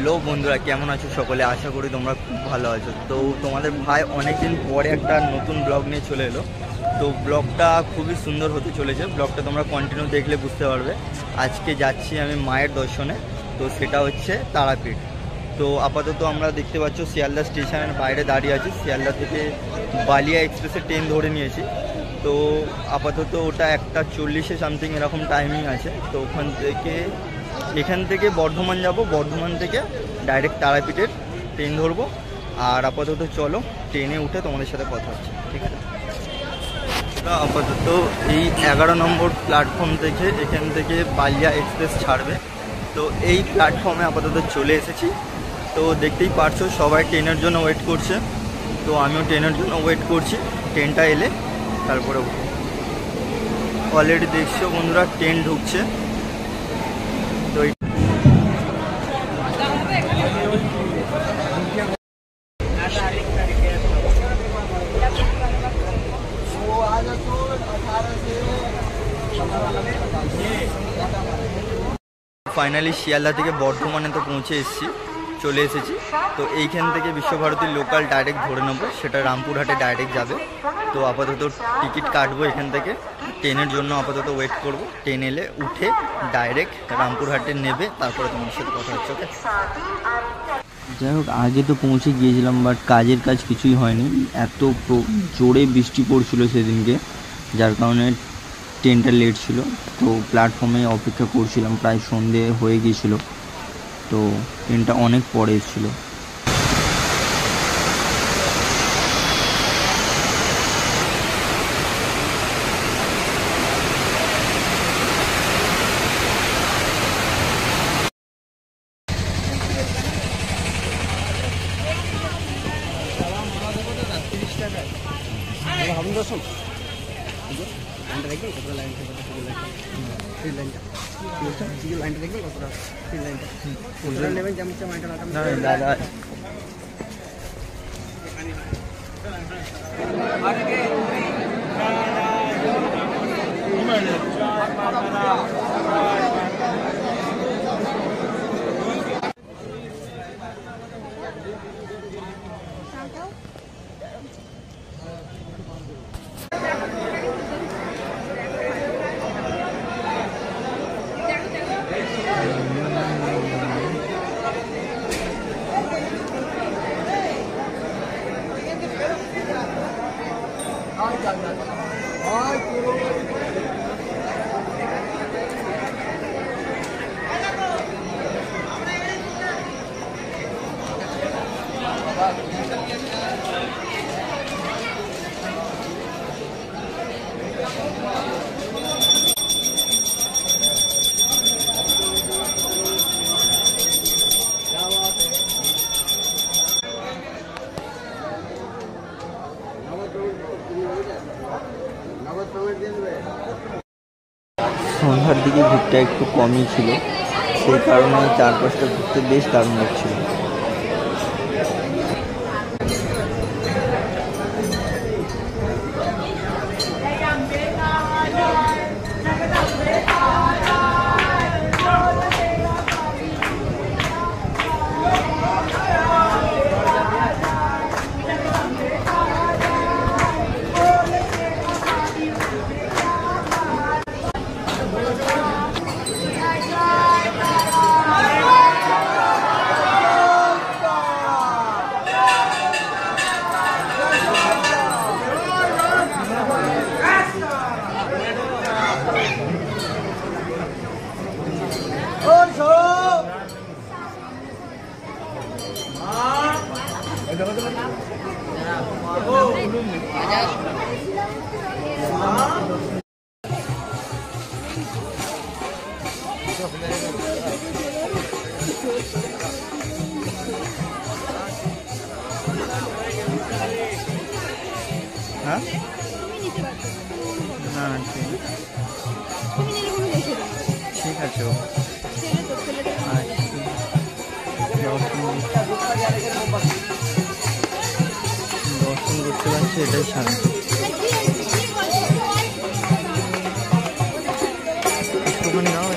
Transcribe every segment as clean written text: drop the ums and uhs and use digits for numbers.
Hello বন্ধুরা, কেমন আছো সকলে? আশা করি তোমরা খুব ভালো আছো। তো তোমাদের ভাই অনেকদিন পরে একটা নতুন ব্লগ নিয়ে চলে এলো। তো ব্লগটা খুবই সুন্দর হতে চলেছে। ব্লগটা তোমরা কন্টিনিউ দেখলে বুঝতে পারবে। আজকে যাচ্ছি আমি মায়ের দর্শনে, তো সেটা হচ্ছে তারাপীঠ। তো আপাতত আমরা দেখতে পাচ্ছ শিয়ালদা স্টেশনের বাইরে দাঁড়িয়ে আছি। শিয়ালদা থেকে বালিয়া এক্সপ্রেসের ট্রেন ধরে নিয়েছি। তো আপাতত ওটা 1:40 সামথিং এরকম টাইমিং আছে। তো এখান থেকে বর্ধমান যাব, বর্ধমান থেকে ডাইরেক্ট তারাপীঠের ট্রেন ধরবো। আর আপাতত চলো ট্রেনে উঠে তোমাদের সাথে কথা হচ্ছে, ঠিক আছে? আপাতত এই 11 নম্বর প্ল্যাটফর্ম থেকে এখান থেকে বালিয়া এক্সপ্রেস ছাড়বে। তো এই প্ল্যাটফর্মে আপাতত চলে এসেছি। তো দেখতেই পারছো সবাই ট্রেনের জন্য ওয়েট করছে। তো আমিও ট্রেনের জন্য ওয়েট করছি। ট্রেনটা এলে তারপরে অলরেডি দেখছো বন্ধুরা ট্রেন ঢুকছে। তো ফাইনালি শিয়ালদা থেকে বর্ধমানে তো পৌঁছে চলে এসেছি। তো এইখান থেকে বিশ্বভারতীর লোকাল ডাইরেক্ট ধরে নেবো, সেটা রামপুরহাটে ডাইরেক্ট যাবে। তো আপাতত টিকিট কাটবো এখান থেকে। ট্রেনের জন্য আপাতত ওয়েট করব। ট্রেন এলে উঠে ডাইরেক্ট রামপুরহাটে নেবে, তারপরে তোমার সাথে কথা হচ্ছে, ওকে? যাই হোক, আগে তো পৌঁছে গিয়েছিলাম, বাট কাজের কাজ কিছুই হয়নি। এত জোরে বৃষ্টি পড়ছিল সেদিনকে, যার কারণে ট্রেনটা লেট ছিল। তো প্ল্যাটফর্মে অপেক্ষা করছিলাম, প্রায় সন্ধে হয়ে গিয়েছিল। তো ট্রেনটা অনেক পরে এসেছিল। দাদা সন্ধ্যার দিকে ভিড়টা একটু কমই ছিল, সেই কারণে চারপাশটা ঘুরতে বেশ দারুণ লাগছিল। হ্যাঁ, না ঠিক আছে। দর্শন করতে পারছি, এটাই শান্তি। একটুখানি নাও,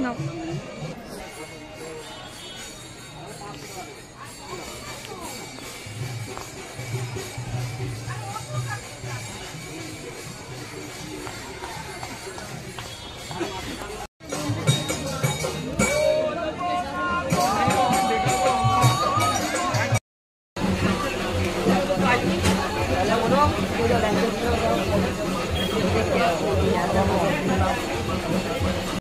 No.